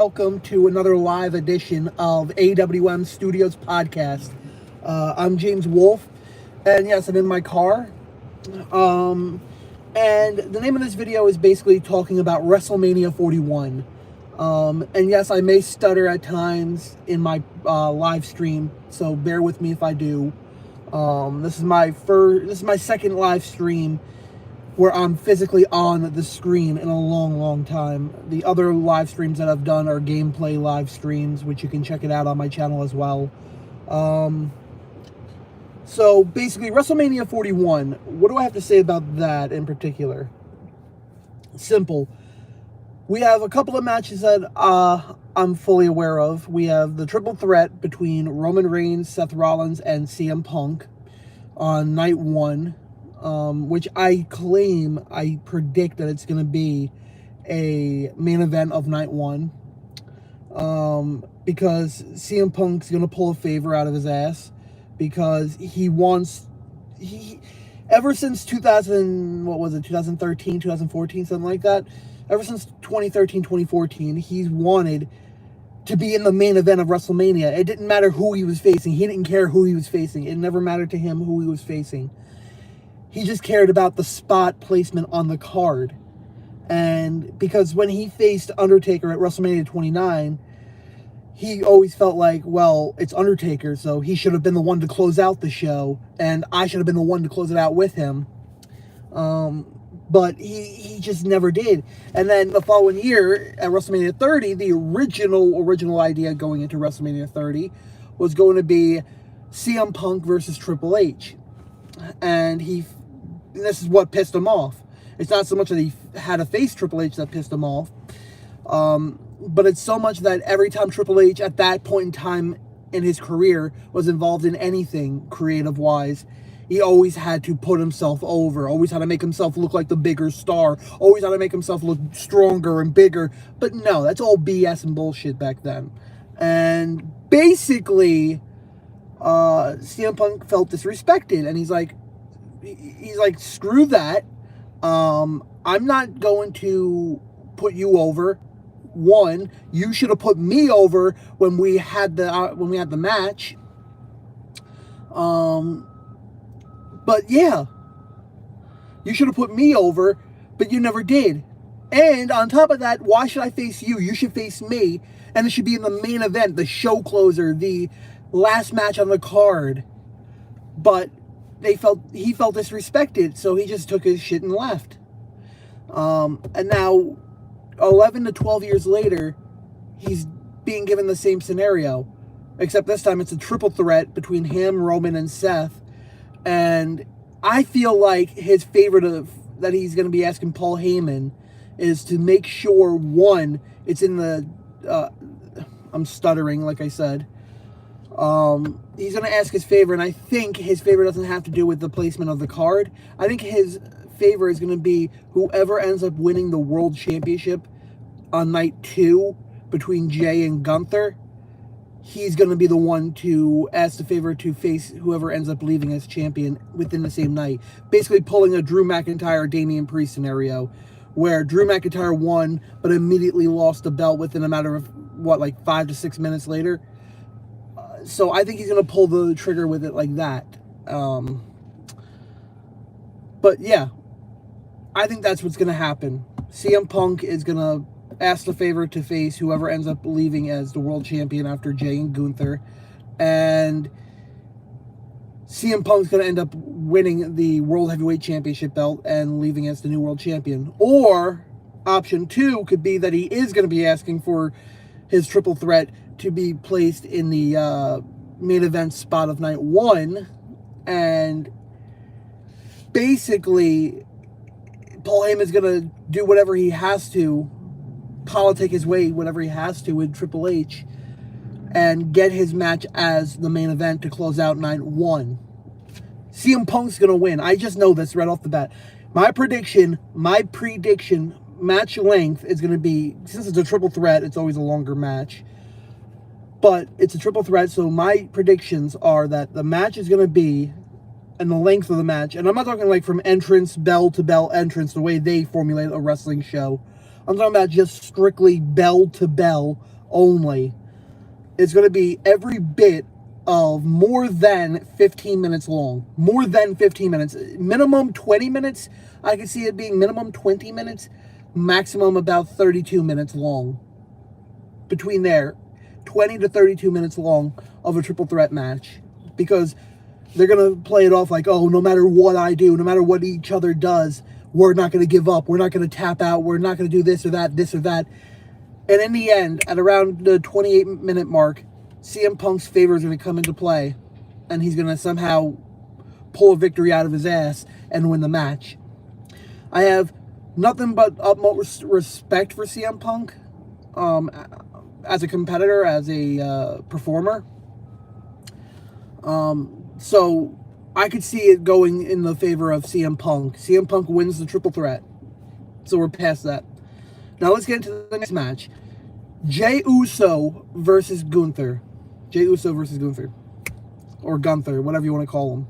Welcome to another live edition of AWM Studios podcast. I'm James Wolfe, and yes, I'm in my car. And the name of this video is basically talking about Wrestlemania 41. And yes, I may stutter at times in my live stream, so bear with me if I do. This is my second live stream where I'm physically on the screen in a long time. The other live streams that I've done are gameplay live streams, which you can check it out on my channel as well. So basically, WrestleMania 41, what do I have to say about that in particular? Simple. We have a couple of matches that I'm fully aware of. We have the triple threat between Roman Reigns, Seth Rollins, and CM Punk on night one. Which I predict that it's going to be a main event of night one. Because CM Punk's going to pull a favor out of his ass. Because ever since 2013, 2014, something like that. Ever since 2013, 2014, he's wanted to be in the main event of WrestleMania. It didn't matter who he was facing. He didn't care who he was facing. It never mattered to him who he was facing. He just cared about the spot placement on the card. And because when he faced Undertaker at WrestleMania 29, he always felt like, well, it's Undertaker, so he should have been the one to close out the show, and I should have been the one to close it out with him. But he just never did. And then the following year, at WrestleMania 30, the original idea going into WrestleMania 30 was going to be CM Punk versus Triple H. And this is what pissed him off. It's not so much that he had to face Triple H that pissed him off, but it's so much that every time Triple H at that point in time in his career was involved in anything creative-wise, he always had to put himself over, always had to make himself look like the bigger star, always had to make himself look stronger and bigger. But no, that's all BS and bullshit back then. And basically, CM Punk felt disrespected, and he's like, screw that. I'm not going to put you over. One, you should have put me over when we had the match. But yeah, you should have put me over, but you never did. And on top of that, why should I face you? You should face me, and it should be in the main event, the show closer, the last match on the card. But he felt disrespected, so he just took his shit and left. And now, 11 to 12 years later, he's being given the same scenario, except this time it's a triple threat between him, Roman, and Seth. And I feel like his favorite that he's going to be asking Paul Heyman is to make sure, one, it's in the I'm stuttering, like I said. He's going to ask his favor, and I think his favor doesn't have to do with the placement of the card. I think his favor is going to be whoever ends up winning the World Championship on night 2 between Jay and Gunther. He's going to be the one to ask the favor to face whoever ends up leaving as champion within the same night. Basically pulling a Drew McIntyre, Damian Priest scenario, where Drew McIntyre won, but immediately lost the belt within a matter of, 5 to 6 minutes later. So I think he's going to pull the trigger with it like that. But yeah, I think that's what's going to happen. CM Punk is going to ask the favor to face whoever ends up leaving as the world champion after Jay and Gunther. And CM Punk's going to end up winning the World Heavyweight Championship belt and leaving as the new world champion. Or option 2 could be that he is going to be asking for his triple threat to be placed in the main event spot of night 1, and basically Paul Heyman's gonna do whatever he has to, politic his way, whatever he has to with Triple H, and get his match as the main event to close out night 1. CM Punk's gonna win. I just know this right off the bat. My prediction, match length is gonna be, since it's a triple threat, it's always a longer match. But it's a triple threat, so my predictions are that the match is going to be, and the length of the match, and I'm not talking like from entrance, bell to bell entrance, the way they formulate a wrestling show. I'm talking about just strictly bell to bell only. It's going to be every bit of more than 15 minutes long. More than 15 minutes. Minimum 20 minutes. I can see it being minimum 20 minutes. Maximum about 32 minutes long. Between there. 20 to 32 minutes long of a triple threat match. Because they're going to play it off like, oh, no matter what I do, no matter what each other does, we're not going to give up. We're not going to tap out. We're not going to do this or that, this or that. And in the end, at around the 28-minute mark, CM Punk's favor is going to come into play. And he's going to somehow pull a victory out of his ass and win the match. I have nothing but utmost respect for CM Punk as a competitor, as a performer. So I could see it going in the favor of CM Punk. CM Punk wins the triple threat. So we're past that. Now let's get into the next match. Jey Uso versus Gunther. Jey Uso versus Gunther. Or Gunther, whatever you want to call him.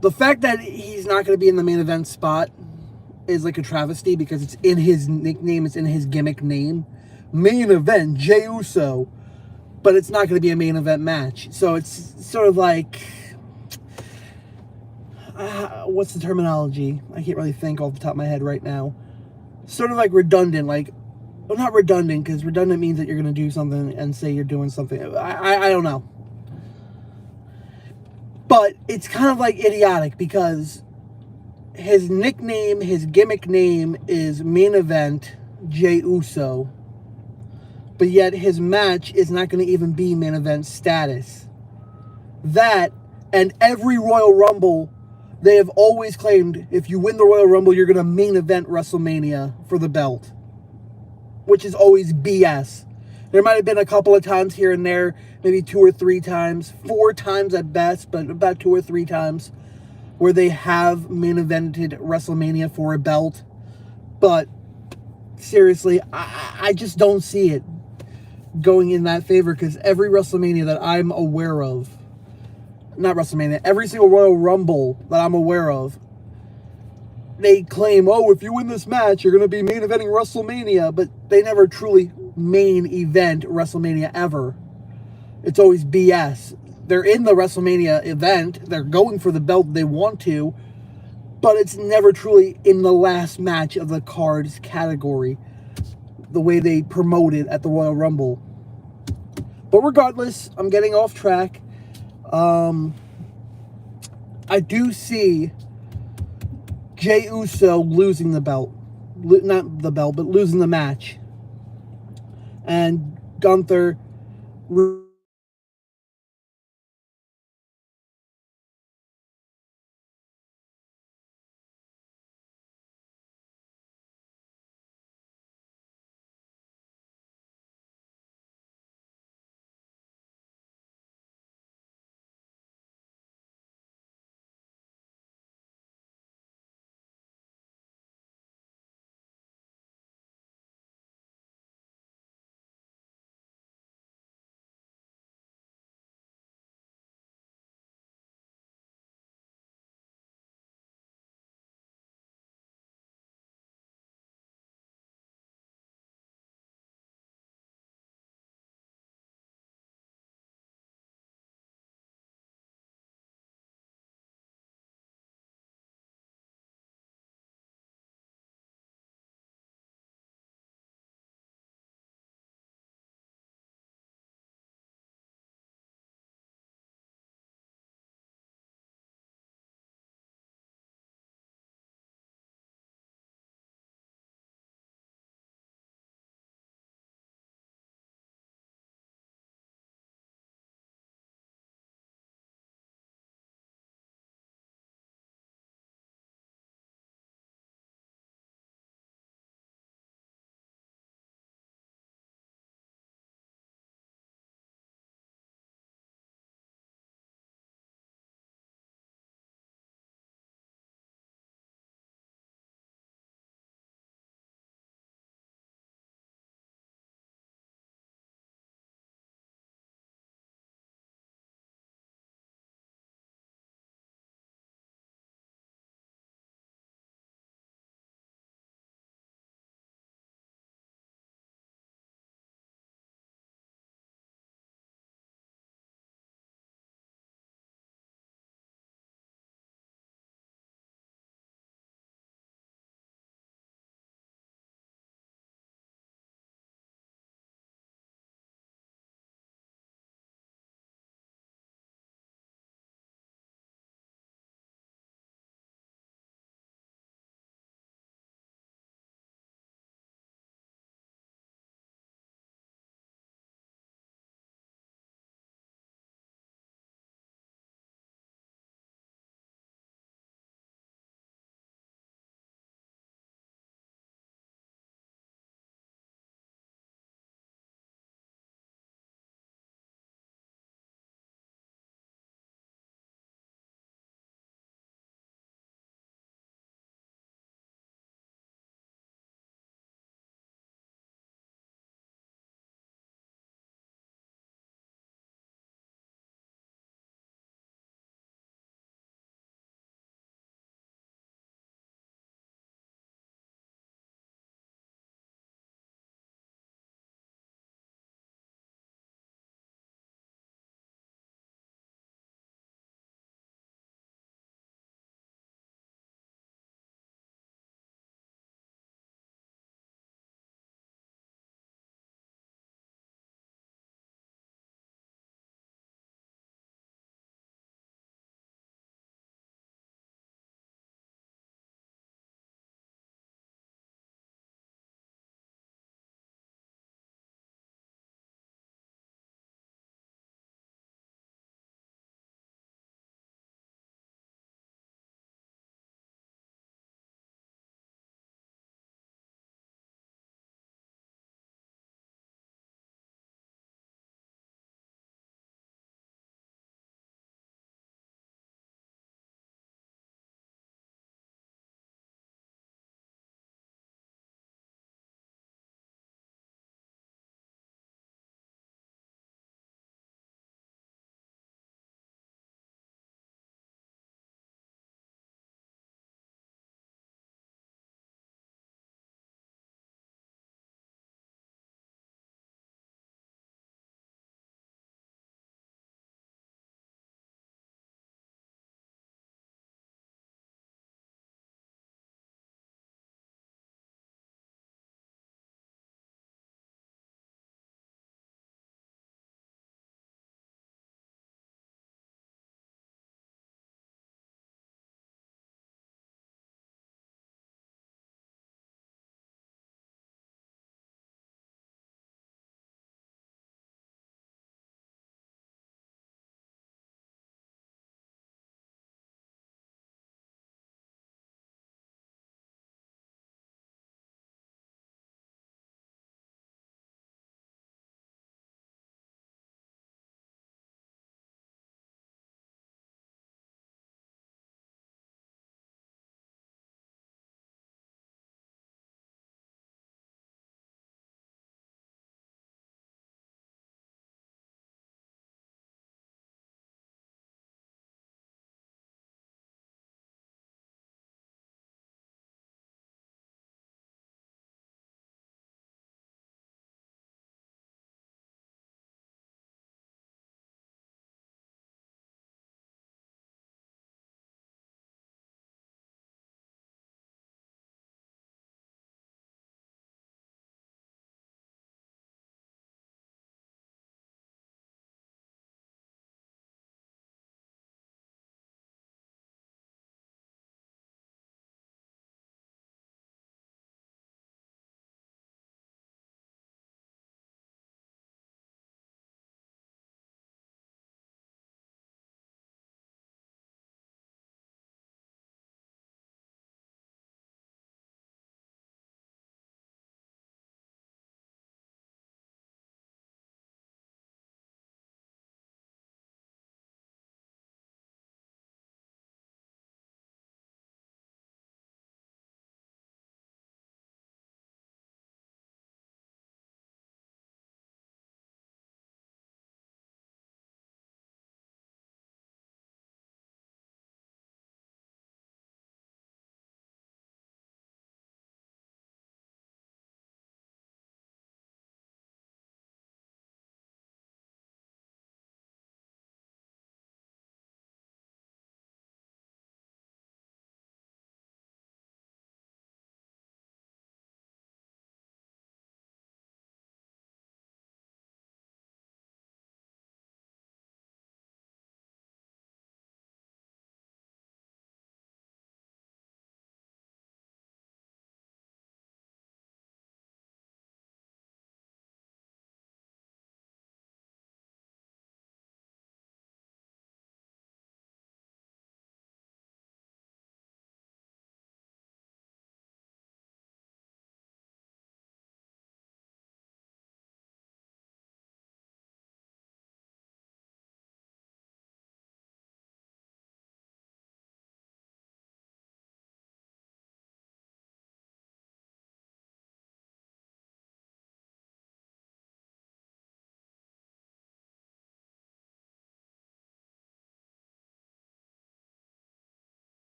The fact that he's not going to be in the main event spot is like a travesty because it's in his nickname, it's in his gimmick name. Main event, Jey Uso. But it's not going to be a main event match. So it's sort of like... what's the terminology? I can't really think off the top of my head right now. Sort of like redundant. Like, well, not redundant, because redundant means that you're going to do something and say you're doing something. I don't know. But it's kind of like idiotic because his nickname, his gimmick name is Main Event Jey Uso. But yet his match is not going to even be main event status. That, and every Royal Rumble, they have always claimed if you win the Royal Rumble, you're going to main event WrestleMania for the belt. Which is always BS. There might have been a couple of times here and there, maybe 2 or 3 times, 4 times at best, but about 2 or 3 times, where they have main evented WrestleMania for a belt. But seriously, I just don't see it going in that favor, because every WrestleMania that I'm aware of, not WrestleMania, every single Royal Rumble that I'm aware of, they claim, oh, if you win this match, you're going to be main eventing WrestleMania, but they never truly main event WrestleMania ever. It's always BS. They're in the WrestleMania event, they're going for the belt they want to, but it's never truly in the last match of the cards category, the way they promote it at the Royal Rumble. But regardless, I'm getting off track. I do see Jey Uso losing the belt. Not the belt, but losing the match. And Gunther